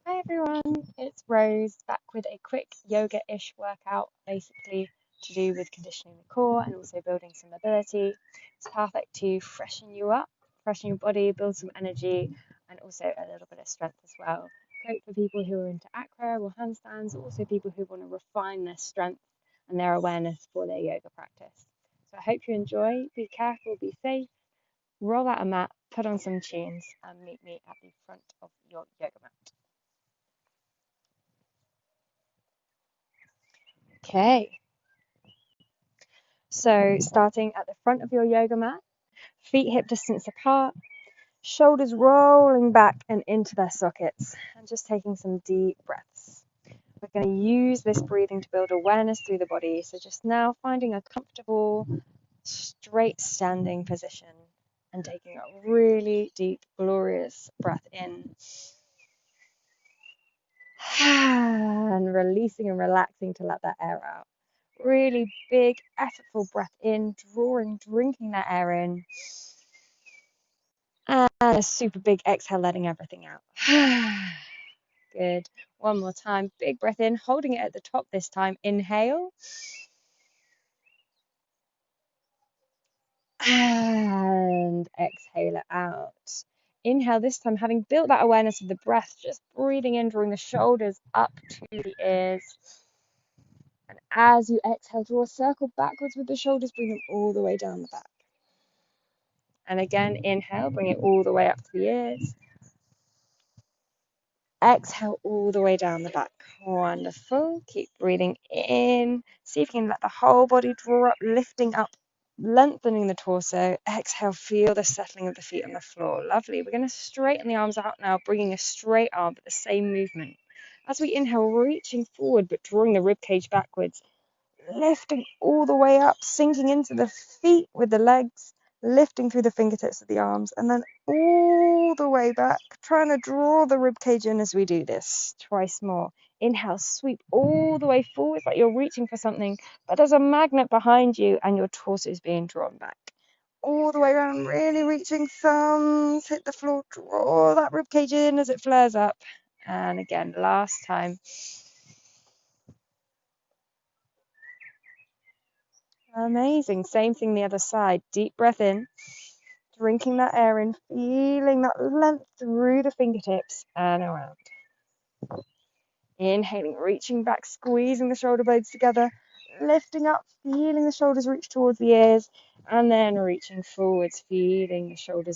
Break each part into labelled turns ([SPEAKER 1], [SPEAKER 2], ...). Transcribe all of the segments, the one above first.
[SPEAKER 1] Hi everyone, it's Rose back with a quick yoga-ish workout, basically to do with conditioning the core and also building some mobility. It's perfect to freshen you up, freshen your body, build some energy, and also a little bit of strength as well. Great for people who are into acro or handstands, also people who want to refine their strength and their awareness for their yoga practice. So I hope you enjoy, be careful, be safe, roll out a mat, put on some tunes, and meet me at the front of your yoga mat. Okay, so starting at the front of your yoga mat, feet hip distance apart, shoulders rolling back and into their sockets, and just taking some deep breaths. We're going to use this breathing to build awareness through the body. So just now finding a comfortable, straight standing position and taking a really deep, glorious breath in. And releasing and relaxing to let that air out. Really big, effortful breath in, drinking that air in. And a super big exhale, letting everything out. Good. One more time. Big breath in, holding it at the top this time. Inhale. And exhale it out. Inhale this time, having built that awareness of the breath, just breathing in, drawing the shoulders up to the ears. And as you exhale, draw a circle backwards with the shoulders, bring them all the way down the back. And again, inhale, bring it all the way up to the ears. Exhale all the way down the back. Wonderful. Keep breathing in. See if you can let the whole body draw up, lifting up, lengthening the torso. Exhale, feel the settling of the feet on the floor. Lovely. We're going to straighten the arms out now, bringing a straight arm, but the same movement. As we inhale, reaching forward, but drawing the rib cage backwards. Lifting all the way up, sinking into the feet with the legs, lifting through the fingertips of the arms, and then all the way back, trying to draw the rib cage in as we do this. Twice more. Inhale, sweep all the way forward, like you're reaching for something, but there's a magnet behind you and your torso is being drawn back. All the way around, really reaching, thumbs hit the floor, draw that rib cage in as it flares up. And again, last time. Amazing. Same thing the other side. Deep breath in, drinking that air in, feeling that length through the fingertips and around. Inhaling, reaching back, squeezing the shoulder blades together, lifting up, feeling the shoulders reach towards the ears, and then reaching forwards, feeling the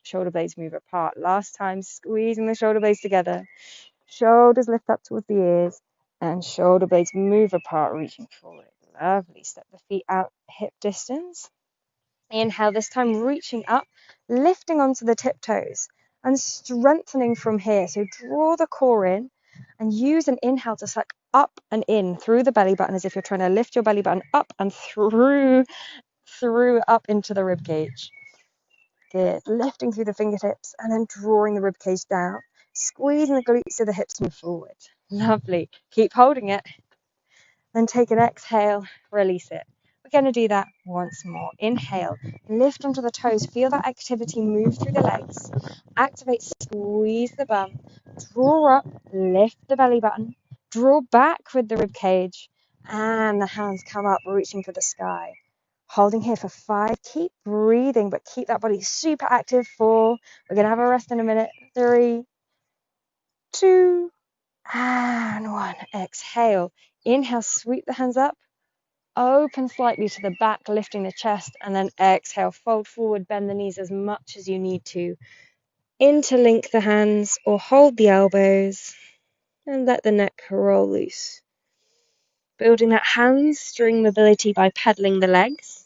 [SPEAKER 1] shoulder blades move apart. Last time, squeezing the shoulder blades together, shoulders lift up towards the ears, and shoulder blades move apart, reaching forward. Lovely. Step the feet out hip distance. Inhale, this time reaching up, lifting onto the tiptoes and strengthening from here. So draw the core in and use an inhale to suck up and in through the belly button as if you're trying to lift your belly button up and through up into the rib cage. Good. Lifting through the fingertips and then drawing the rib cage down, squeezing the glutes so the hips move forward. Lovely. Keep holding it. Then take an exhale, release it. We're going to do that once more. Inhale, lift onto the toes, feel that activity move through the legs. Activate, squeeze the bum, draw up, lift the belly button, draw back with the rib cage, and the hands come up, reaching for the sky. Holding here for 5. Keep breathing, but keep that body super active. 4. We're going to have a rest in a minute. 3, 2, and 1. Exhale. Inhale, sweep the hands up. Open slightly to the back, lifting the chest, and then exhale, fold forward, bend the knees as much as you need to. Interlink the hands or hold the elbows and let the neck roll loose. Building that hamstring mobility by pedaling the legs.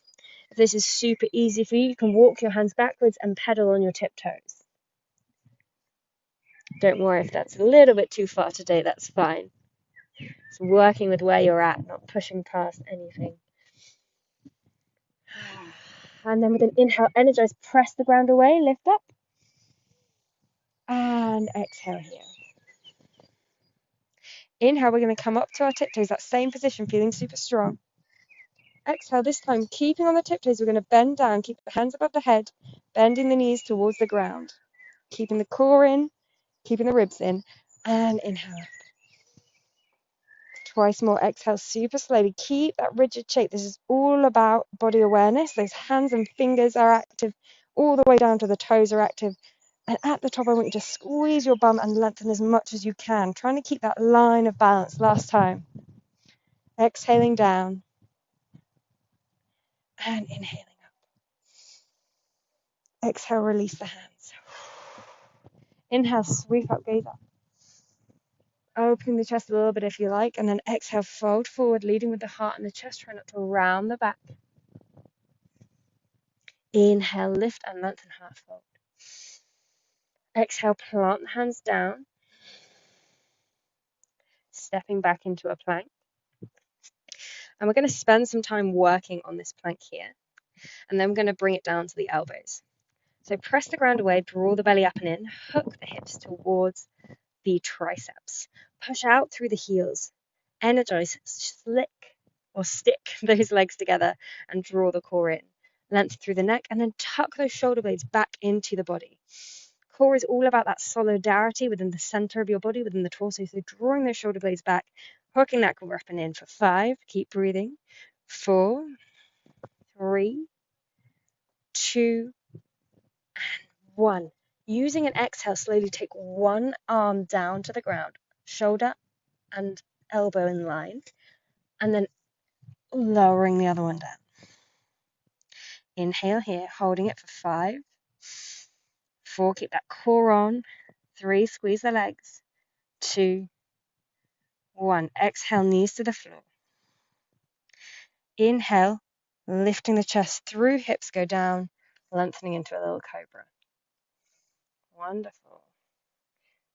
[SPEAKER 1] If this is super easy for you, you can walk your hands backwards and pedal on your tiptoes. Don't worry if that's a little bit too far today, that's fine. It's working with where you're at, not pushing past anything. And then with an inhale, energize, press the ground away, lift up. And exhale here. Inhale, we're going to come up to our tiptoes, that same position, feeling super strong. Exhale, this time, keeping on the tiptoes, we're going to bend down, keep the hands above the head, bending the knees towards the ground. Keeping the core in, keeping the ribs in. And inhale. Twice more. Exhale super slowly. Keep that rigid shape. This is all about body awareness. Those hands and fingers are active. All the way down to the toes are active. And at the top, I want you to squeeze your bum and lengthen as much as you can. Trying to keep that line of balance. Last time. Exhaling down. And inhaling up. Exhale, release the hands. Inhale, sweep up, gaze up. Opening the chest a little bit if you like. And then exhale, fold forward, leading with the heart and the chest. Try not to round the back. Inhale, lift and lengthen, heart fold. Exhale, plant the hands down, stepping back into a plank. And we're going to spend some time working on this plank here. And then we're going to bring it down to the elbows. So press the ground away, draw the belly up and in, hook the hips towards the triceps. Push out through the heels. Energize, stick those legs together and draw the core in. Length through the neck and then tuck those shoulder blades back into the body. Core is all about that solidarity within the center of your body, within the torso. So drawing those shoulder blades back, hooking that core up and in for 5. Keep breathing. 4, 3, 2, and 1. Using an exhale, slowly take one arm down to the ground, shoulder and elbow in line, and then lowering the other one down. Inhale here, holding it for 5, 4, keep that core on, 3, squeeze the legs, 2, 1. Exhale, knees to the floor. Inhale, lifting the chest through, hips go down, lengthening into a little cobra. Wonderful.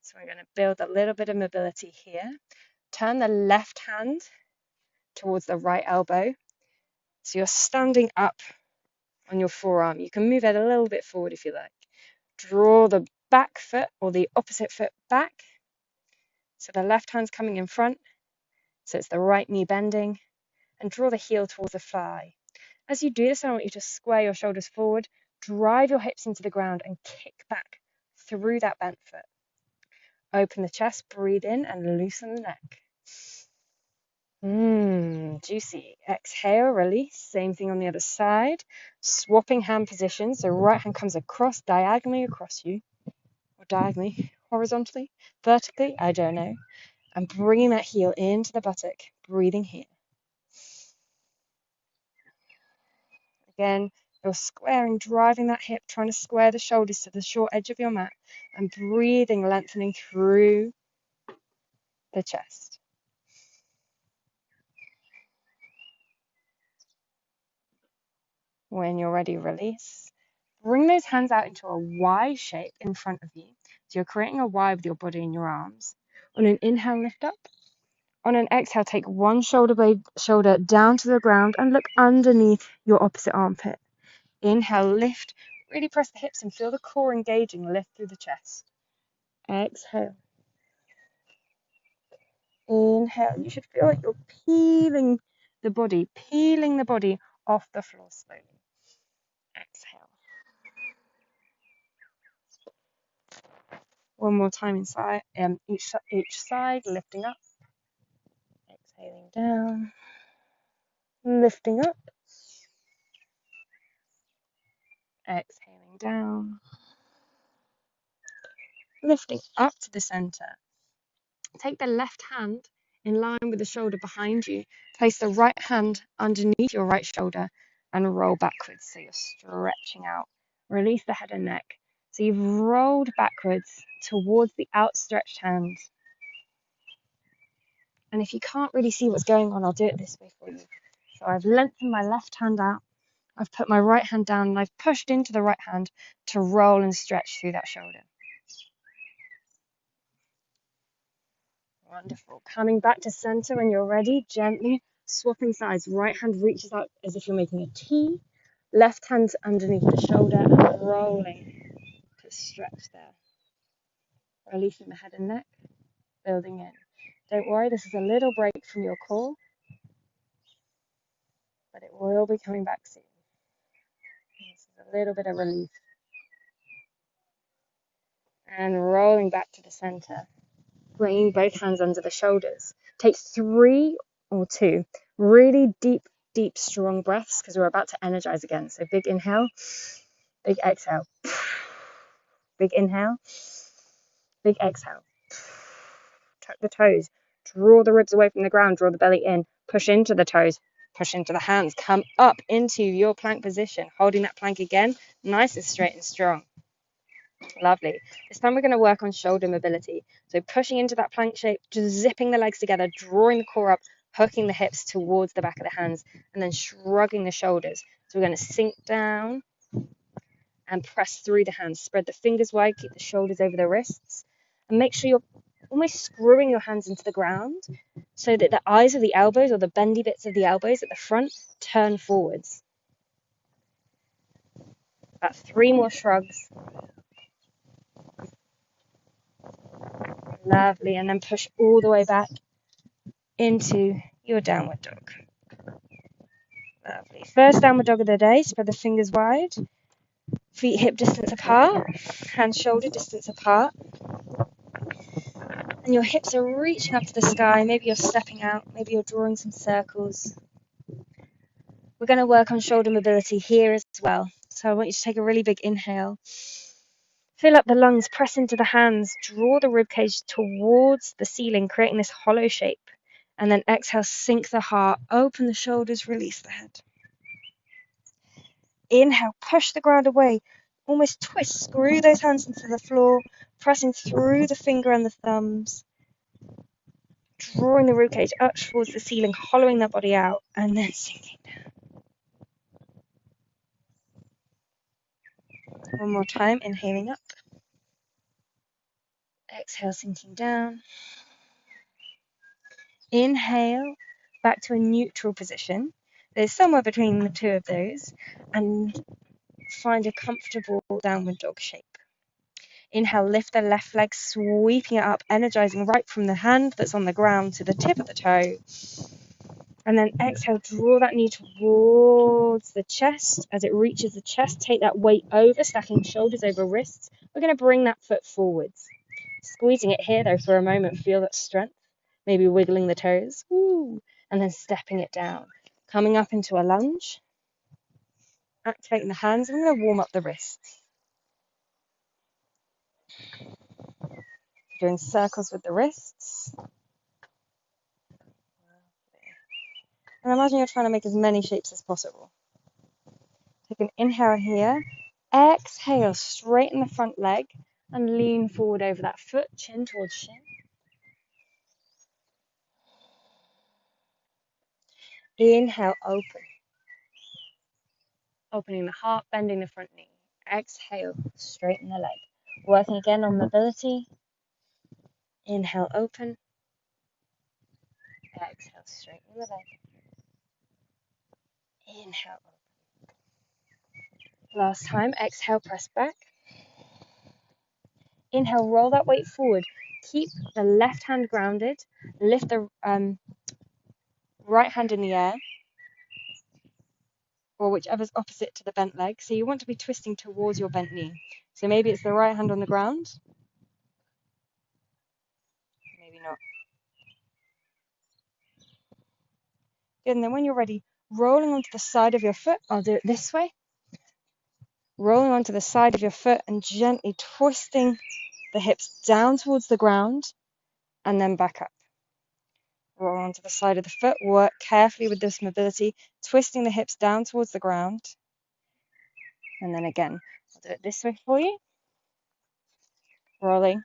[SPEAKER 1] So we're going to build a little bit of mobility here. Turn the left hand towards the right elbow. So you're standing up on your forearm. You can move it a little bit forward if you like. Draw the back foot or the opposite foot back. So the left hand's coming in front. So it's the right knee bending. And draw the heel towards the thigh. As you do this, I want you to square your shoulders forward, drive your hips into the ground and kick back through that bent foot. Open the chest, breathe in and loosen the neck. Juicy. Exhale, release. Same thing on the other side. Swapping hand positions. So right hand comes across, diagonally across you. Or diagonally, horizontally, vertically, I don't know. And bringing that heel into the buttock. Breathing here. Again, you're squaring, driving that hip, trying to square the shoulders to the short edge of your mat. And breathing, lengthening through the chest. When you're ready, release. Bring those hands out into a Y shape in front of you. So you're creating a Y with your body and your arms. On an inhale, lift up. On an exhale, take one shoulder down to the ground and look underneath your opposite armpit. Inhale, lift. Really press the hips and feel the core engaging. Lift through the chest. Exhale. Inhale. You should feel like you're peeling the body off the floor slowly. Exhale. One more time inside, each side, lifting up, exhaling down, lifting up, exhaling down, lifting up to the center. Take the left hand in line with the shoulder behind you. Place the right hand underneath your right shoulder and roll backwards so you're stretching out. Release the head and neck. So you've rolled backwards towards the outstretched hand. And if you can't really see what's going on, I'll do it this way for you. So I've lengthened my left hand out. I've put my right hand down and I've pushed into the right hand to roll and stretch through that shoulder. Wonderful. Coming back to center when you're ready, gently swapping sides. Right hand reaches out as if you're making a T. Left hand's underneath the shoulder and rolling to stretch there. Releasing the head and neck, building in. Don't worry, this is a little break from your core, but it will be coming back soon. This is a little bit of relief. And rolling back to the center. bringing both hands under the shoulders. Take 3 or 2 really deep, strong breaths because we're about to energize again. So big inhale, big exhale. Big inhale, big exhale. Tuck the toes. Draw the ribs away from the ground. Draw the belly in. Push into the toes. Push into the hands. Come up into your plank position. Holding that plank again, nice and straight and strong. Lovely. This time we're going to work on shoulder mobility. So pushing into that plank shape, just zipping the legs together, drawing the core up, hooking the hips towards the back of the hands, and then shrugging the shoulders. So we're going to sink down and press through the hands. Spread the fingers wide, keep the shoulders over the wrists, and make sure you're almost screwing your hands into the ground so that the eyes of the elbows or the bendy bits of the elbows at the front turn forwards. About 3 more shrugs. Lovely. And then push all the way back into your downward dog. Lovely. First downward dog of the day. Spread the fingers wide. Feet hip distance apart. Hands shoulder distance apart. And your hips are reaching up to the sky. Maybe you're stepping out. Maybe you're drawing some circles. We're going to work on shoulder mobility here as well. So I want you to take a really big inhale. Fill up the lungs, press into the hands, draw the ribcage towards the ceiling, creating this hollow shape. And then exhale, sink the heart, open the shoulders, release the head. Inhale, push the ground away, almost twist, screw those hands into the floor, pressing through the finger and the thumbs, drawing the ribcage up towards the ceiling, hollowing that body out, and then sinking down. One more time, inhaling up. Exhale, sinking down. Inhale, back to a neutral position. There's somewhere between the two of those, and find a comfortable downward dog shape. Inhale, lift the left leg, sweeping it up, energizing right from the hand that's on the ground to the tip of the toe. And then exhale, draw that knee towards the chest. As it reaches the chest, take that weight over, stacking shoulders over wrists. We're going to bring that foot forwards. Squeezing it here, though, for a moment, feel that strength. Maybe wiggling the toes. Woo. And then stepping it down. Coming up into a lunge. Activating the hands. I'm going to warm up the wrists. Doing circles with the wrists. And imagine you're trying to make as many shapes as possible. Take an inhale here. Exhale, straighten the front leg and lean forward over that foot, chin towards shin. Inhale, open. Opening the heart, bending the front knee. Exhale, straighten the leg. Working again on mobility. Inhale, open. Exhale, straighten the leg. Inhale, open. Last time, exhale, press back. Inhale, roll that weight forward. Keep the left hand grounded. Lift the right hand in the air, or whichever's opposite to the bent leg. So you want to be twisting towards your bent knee. So maybe it's the right hand on the ground. Maybe not. Good, and then when you're ready, rolling onto the side of your foot. I'll do it this way. Rolling onto the side of your foot and gently twisting the hips down towards the ground and then back up. Roll onto the side of the foot. Work carefully with this mobility, twisting the hips down towards the ground. And then again, I'll do it this way for you. Rolling.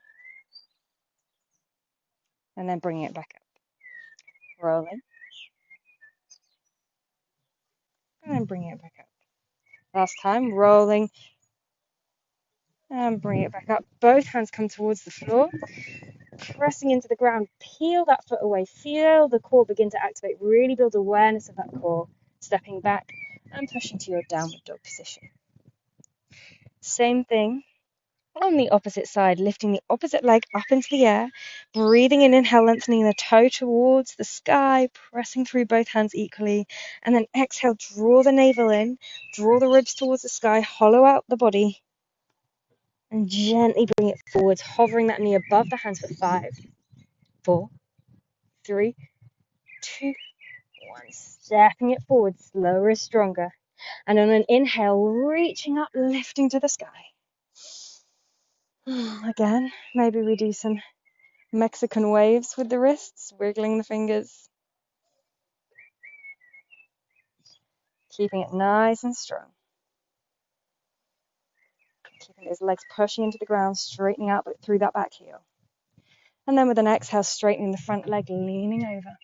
[SPEAKER 1] And then bringing it back up. Rolling. And then bringing it back up. Last time, rolling. And bring it back up. Both hands come towards the floor. Pressing into the ground. Peel that foot away. Feel the core begin to activate. Really build awareness of that core. Stepping back and pushing to your downward dog position. Same thing on the opposite side, lifting the opposite leg up into the air, breathing in, inhale, lengthening the toe towards the sky, pressing through both hands equally, and then exhale, draw the navel in, draw the ribs towards the sky, hollow out the body, and gently bring it forwards, hovering that knee above the hands for 5, 4, 3, 2, 1. Stepping it forward, slower is stronger. And on an inhale, reaching up, lifting to the sky. Again, maybe we do some Mexican waves with the wrists, wiggling the fingers. Keeping it nice and strong. Keeping those legs pushing into the ground, straightening out through that back heel. And then with an exhale, straightening the front leg, leaning over.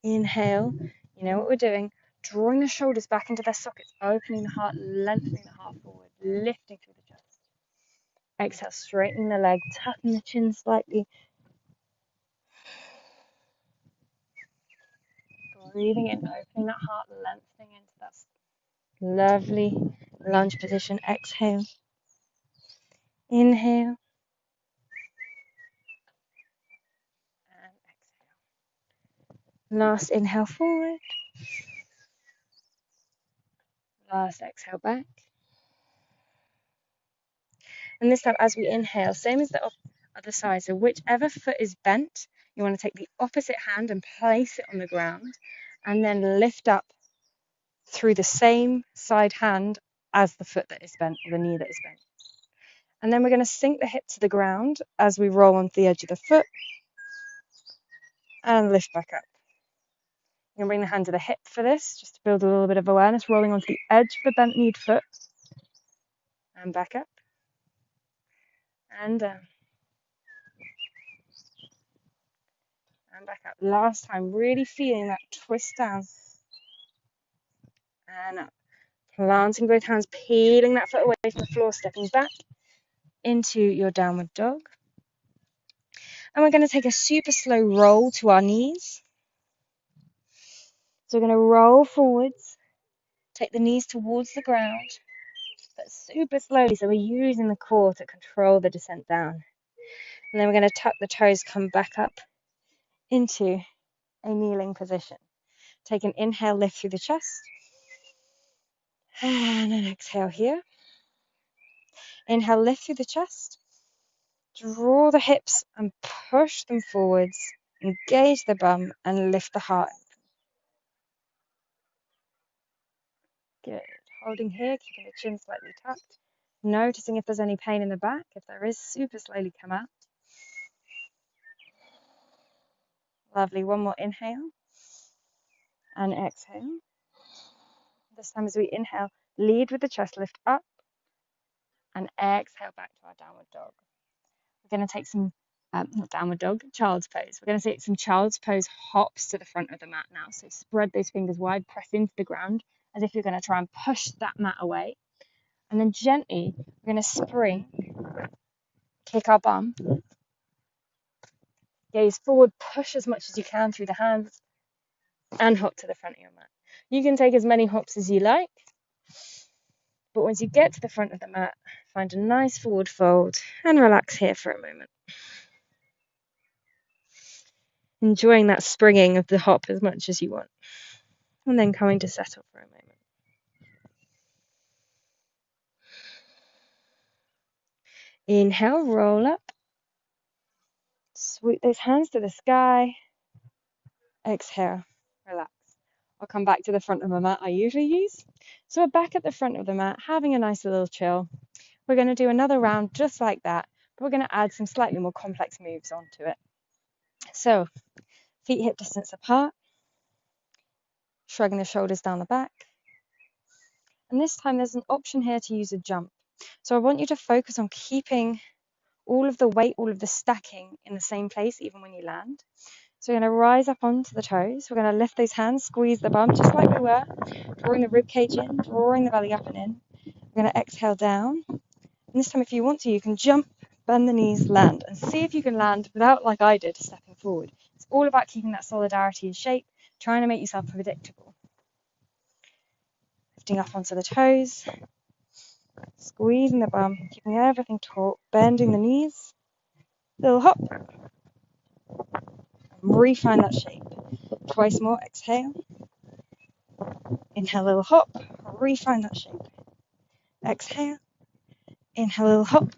[SPEAKER 1] Inhale, you know what we're doing. Drawing the shoulders back into their sockets, opening the heart, lengthening the heart forward, lifting through the chest. Exhale, straightening the leg, tucking the chin slightly. Breathing in, opening that heart, lengthening into that lovely lunge position. Exhale. Inhale. And exhale. Last inhale forward. Last exhale back. And this time, as we inhale, same as the other side. So whichever foot is bent, you want to take the opposite hand and place it on the ground, and then lift up through the same side hand as the foot that is bent, or the knee that is bent. And then we're going to sink the hip to the ground as we roll onto the edge of the foot and lift back up. You're going to bring the hand to the hip for this, just to build a little bit of awareness, rolling onto the edge of the bent kneed foot and back up and down and back up. Last time, really feeling that twist down and up. Planting both hands, peeling that foot away from the floor, stepping back into your downward dog. And we're going to take a super slow roll to our knees. So we're going to roll forwards, take the knees towards the ground, but super slowly. So we're using the core to control the descent down. And then we're going to tuck the toes, come back up into a kneeling position. Take an inhale, lift through the chest. And an exhale here. Inhale, lift through the chest. Draw the hips and push them forwards. Engage the bum and lift the heart. Good. Holding here, keeping the chin slightly tucked. Noticing if there's any pain in the back. If there is, super slowly come out. Lovely. One more inhale and exhale. This time as we inhale, lead with the chest, lift up, and exhale back to our downward dog. We're going to take some, not downward dog, child's pose. We're going to take some child's pose hops to the front of the mat now. So spread those fingers wide, press into the ground as if you're going to try and push that mat away. And then gently, we're going to spring, kick our bum, gaze forward, push as much as you can through the hands, and hop to the front of your mat. You can take as many hops as you like, but once you get to the front of the mat, find a nice forward fold and relax here for a moment. Enjoying that springing of the hop as much as you want, and then coming to settle for a moment. Inhale, roll up, sweep those hands to the sky. Exhale, relax. I'll come back to the front of the mat I usually use. So we're back at the front of the mat, having a nice little chill. We're going to do another round just like that, but we're going to add some slightly more complex moves onto it. So, feet hip distance apart, shrugging the shoulders down the back. And this time there's an option here to use a jump. So I want you to focus on keeping all of the weight, all of the stacking in the same place, even when you land. So we're going to rise up onto the toes. We're going to lift those hands, squeeze the bum, just like we were, drawing the rib cage in, drawing the belly up and in. We're going to exhale down. And this time, if you want to, you can jump, bend the knees, land, and see if you can land without, like I did, stepping forward. It's all about keeping that solidarity in shape, trying to make yourself predictable. Lifting up onto the toes, squeezing the bum, keeping everything taut, bending the knees, little hop, and refine that shape. Twice more, exhale, inhale, little hop, refine that shape. Exhale, inhale, little hop,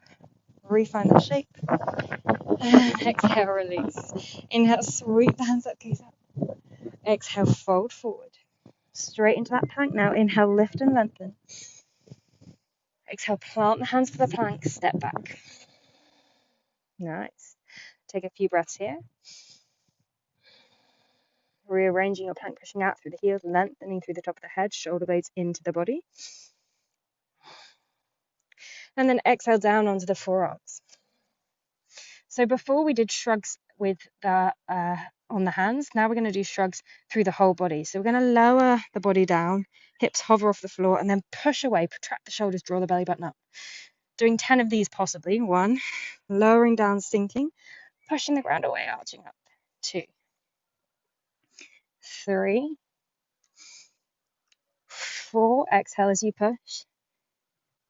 [SPEAKER 1] refine that shape. And exhale, release. Inhale, sweep the hands up, gaze up. Exhale, fold forward. Straight into that plank now. Inhale, lift and lengthen. Exhale, plant the hands for the plank, step back. Nice. Take a few breaths here. Rearranging your plank, pushing out through the heels, lengthening through the top of the head, shoulder blades into the body. And then exhale down onto the forearms. So before we did shrugs with the on the hands, now we're going to do shrugs through the whole body. So we're going to lower the body down, hips hover off the floor, and then push away, protract the shoulders, draw the belly button up. Doing 10 of these possibly. 1, lowering down, sinking, pushing the ground away, arching up. 2, 3, 4, exhale as you push.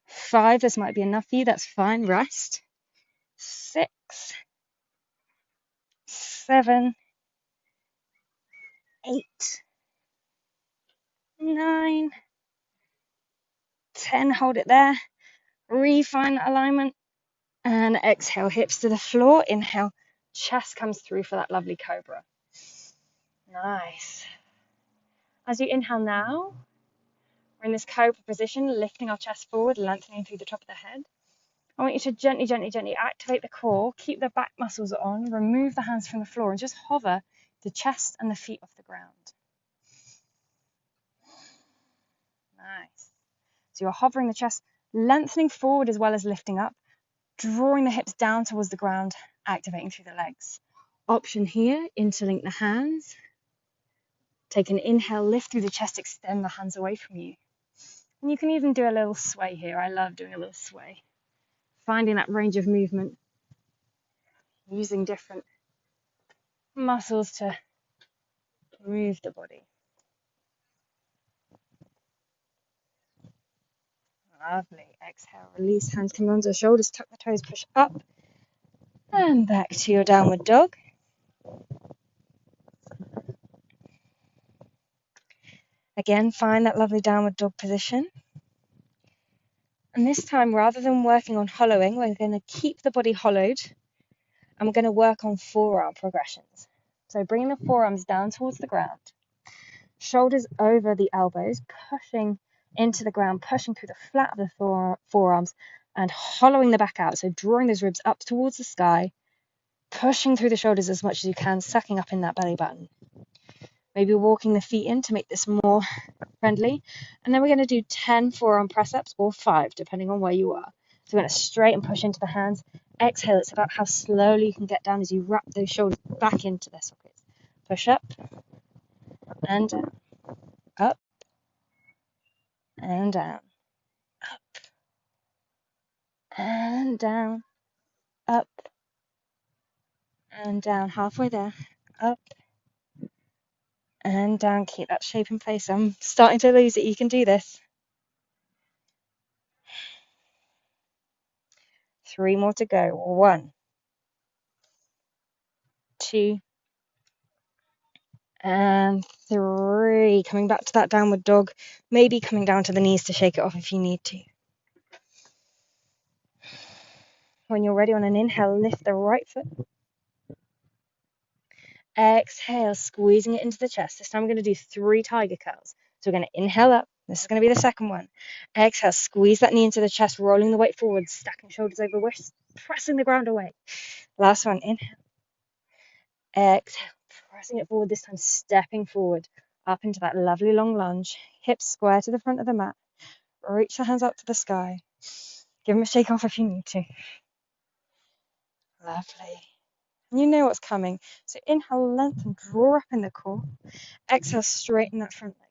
[SPEAKER 1] 5, this might be enough for you, that's fine, rest. 6, 7, 8, 9, 10, hold it there. Refine alignment and exhale, hips to the floor. Inhale, chest comes through for that lovely cobra. Nice. As you inhale now, we're in this cobra position, lifting our chest forward, lengthening through the top of the head. I want you to gently, gently, gently activate the core, keep the back muscles on, remove the hands from the floor, and just hover the chest and the feet off the ground. Nice. So you're hovering the chest, lengthening forward as well as lifting up, drawing the hips down towards the ground, activating through the legs. Option here, interlink the hands. Take an inhale, lift through the chest, extend the hands away from you. And you can even do a little sway here. I love doing a little sway. Finding that range of movement, using different muscles to move the body. Lovely. Exhale, release, hands come onto the shoulders, tuck the toes, push up and back to your downward dog. Again, find that lovely downward dog position. And this time, rather than working on hollowing, we're going to keep the body hollowed and we're going to work on forearm progressions. So bringing the forearms down towards the ground, shoulders over the elbows, pushing into the ground, pushing through the flat of the forearms and hollowing the back out. So drawing those ribs up towards the sky, pushing through the shoulders as much as you can, sucking up in that belly button. Maybe walking the feet in to make this more friendly. And then we're going to do 10 forearm press-ups or 5, depending on where you are. So we're going to straighten, push into the hands. Exhale, it's about how slowly you can get down as you wrap those shoulders back into their sockets. Push up and down, up and down, up and down, up and down. Halfway there, up and down. Keep that shape in place. I'm starting to lose it. You can do this. 3 more to go. 1, 2, and 3. Coming back to that downward dog. Maybe coming down to the knees to shake it off if you need to. When you're ready on an inhale, lift the right foot. Exhale, squeezing it into the chest. This time we're going to do 3 tiger curls. So we're going to inhale up. This is going to be the second one. Exhale, squeeze that knee into the chest, rolling the weight forward, stacking shoulders over wrists, pressing the ground away. Last one, inhale. Exhale, pressing it forward, this time stepping forward, up into that lovely long lunge. Hips square to the front of the mat. Reach the hands up to the sky. Give them a shake off if you need to. Lovely. You know what's coming. So inhale, lengthen, draw up in the core. Exhale, straighten that front leg.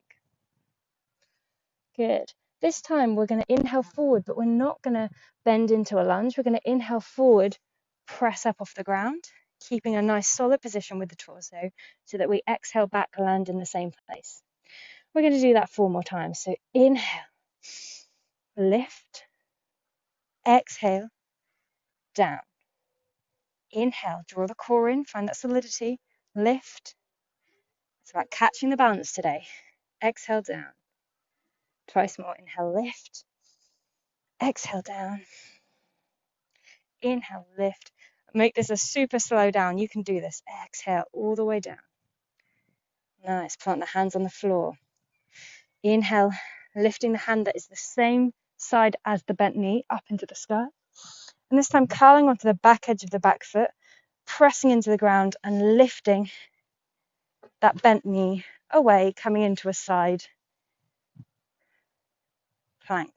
[SPEAKER 1] Good. This time we're going to inhale forward, but we're not going to bend into a lunge. We're going to inhale forward, press up off the ground, keeping a nice solid position with the torso so that we exhale back, land in the same place. We're going to do that 4 more times. So inhale, lift, exhale, down. Inhale, draw the core in, find that solidity, lift. It's about catching the balance today. Exhale, down. Twice more. Inhale, lift. Exhale, down. Inhale, lift. Make this a super slow down. You can do this. Exhale all the way down. Nice. Plant the hands on the floor. Inhale, lifting the hand that is the same side as the bent knee up into the sky. And this time curling onto the back edge of the back foot, pressing into the ground and lifting that bent knee away, coming into a side plank.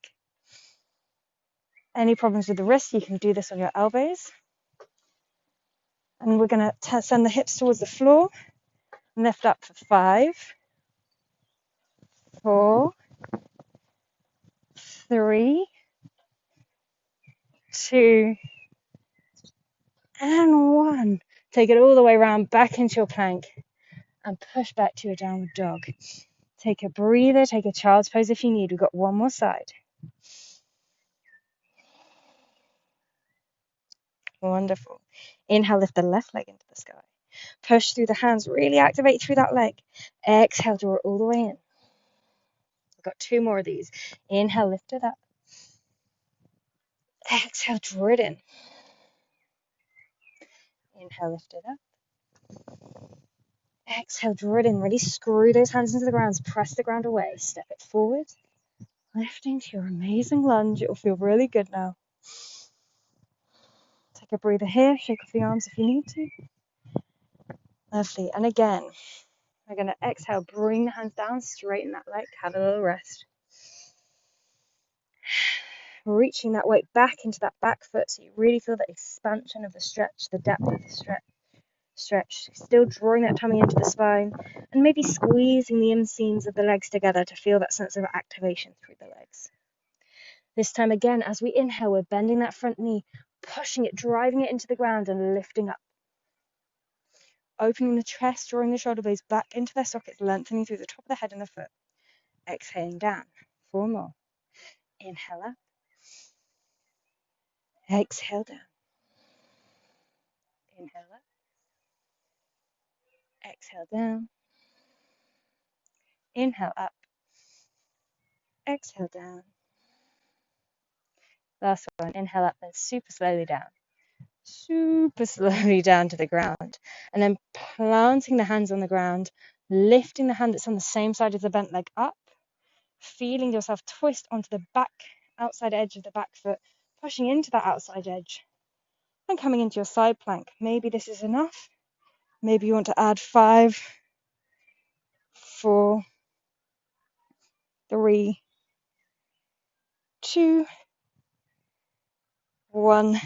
[SPEAKER 1] Any problems with the wrist, you can do this on your elbows. And we're going to send the hips towards the floor. Lift up for 5, 4, 3, 2, and 1. Take it all the way around, back into your plank, and push back to your downward dog. Take a breather, take a child's pose if you need. We've got one more side. Wonderful. Inhale, lift the left leg into the sky. Push through the hands, really activate through that leg. Exhale, draw it all the way in. We've got 2 more of these. Inhale, lift it up. Exhale, draw it in. Inhale, lift it up. Exhale, draw it in. Really screw those hands into the ground. Press the ground away. Step it forward. Lifting to your amazing lunge. It will feel really good now. Take a breather here. Shake off the arms if you need to. Lovely. And again, we're going to exhale. Bring the hands down. Straighten that leg. Have a little rest. Reaching that weight back into that back foot so you really feel the expansion of the stretch, the depth of the stretch. Still drawing that tummy into the spine and maybe squeezing the inseams of the legs together to feel that sense of activation through the legs. This time again, as we inhale, we're bending that front knee, pushing it, driving it into the ground and lifting up. Opening the chest, drawing the shoulder blades back into their sockets, lengthening through the top of the head and the foot. Exhaling down. 4 more. Inhale up. Exhale down. Inhale up. Exhale down. Inhale up. Exhale down. Last one. Inhale up and super slowly down. Super slowly down to the ground. And then planting the hands on the ground, lifting the hand that's on the same side as the bent leg up, feeling yourself twist onto the back outside edge of the back foot, pushing into that outside edge and coming into your side plank. Maybe this is enough. Maybe you want to add 5, 4, 3, 2, 1.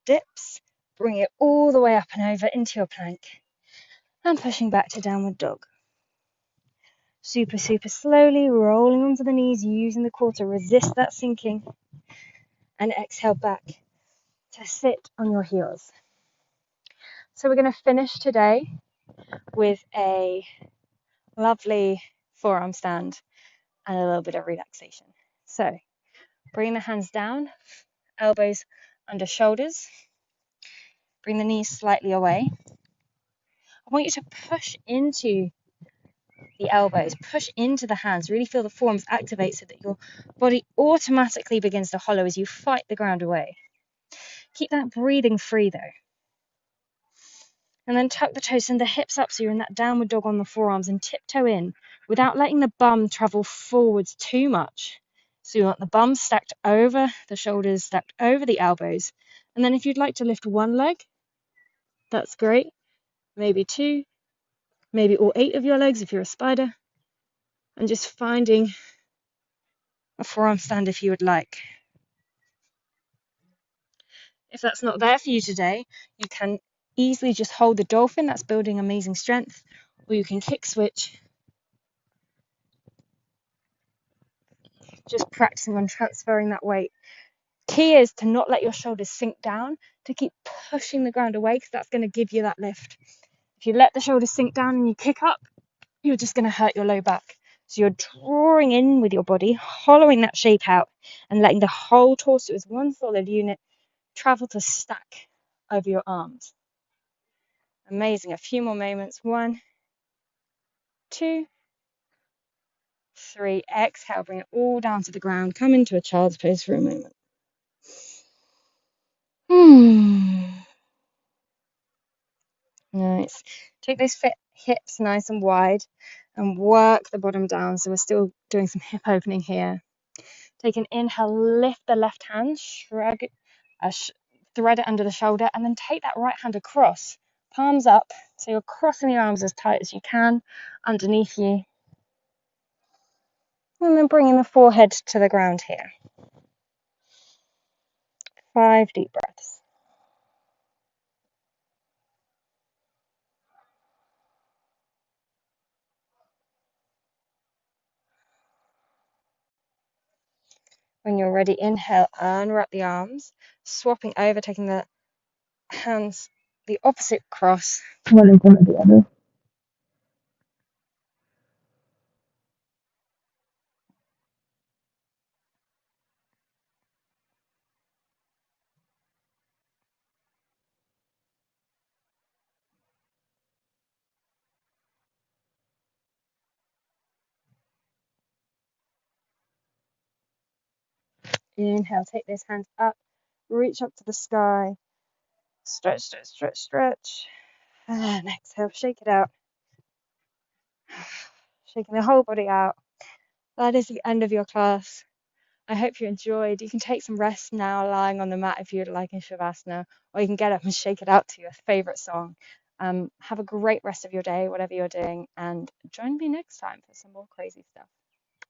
[SPEAKER 1] Dips. Bring it all the way up and over into your plank and pushing back to downward dog. Super, super slowly rolling onto the knees, using the core to resist that sinking, and exhale back to sit on your heels. So we're going to finish today with a lovely forearm stand and a little bit of relaxation. So bring the hands down, elbows under shoulders, bring the knees slightly away. I want you to push into the elbows, push into the hands, really feel the forearms activate so that your body automatically begins to hollow as you fight the ground away. Keep that breathing free though. And then tuck the toes, send the hips up so you're in that downward dog on the forearms and tiptoe in without letting the bum travel forwards too much. So you want the bum stacked over the shoulders, stacked over the elbows. And then if you'd like to lift one leg, that's great. Maybe 2, maybe all 8 of your legs if you're a spider. And just finding a forearm stand if you would like. If that's not there for you today, you can easily just hold the dolphin. That's building amazing strength. Or you can kick switch. Just practicing on transferring that weight. Key is to not let your shoulders sink down, to keep pushing the ground away because that's going to give you that lift. If you let the shoulders sink down and you kick up, you're just going to hurt your low back. So you're drawing in with your body, hollowing that shape out and letting the whole torso as one solid unit travel to stack over your arms. Amazing. A few more moments. 1, 2, 3. Exhale. Bring it all down to the ground. Come into a child's pose for a moment. Hmm. Nice. Take those hips nice and wide and work the bottom down. So we're still doing some hip opening here. Take an inhale, lift the left hand, shrug it, thread it under the shoulder, and then take that right hand across, palms up. So you're crossing the arms as tight as you can underneath you. And then bringing the forehead to the ground here. 5 deep breaths. When you're ready, inhale, unwrap the arms, swapping over, taking the hands the opposite cross, one in front of the other. Inhale, take those hands up, reach up to the sky, stretch, stretch, stretch, stretch. And exhale, shake it out, shaking the whole body out. That is the end of your class. I hope you enjoyed. You can take some rest now lying on the mat if you'd like in Shavasana, or you can get up and shake it out to your favorite song. Have a great rest of your day, whatever you're doing, and join me next time for some more crazy stuff.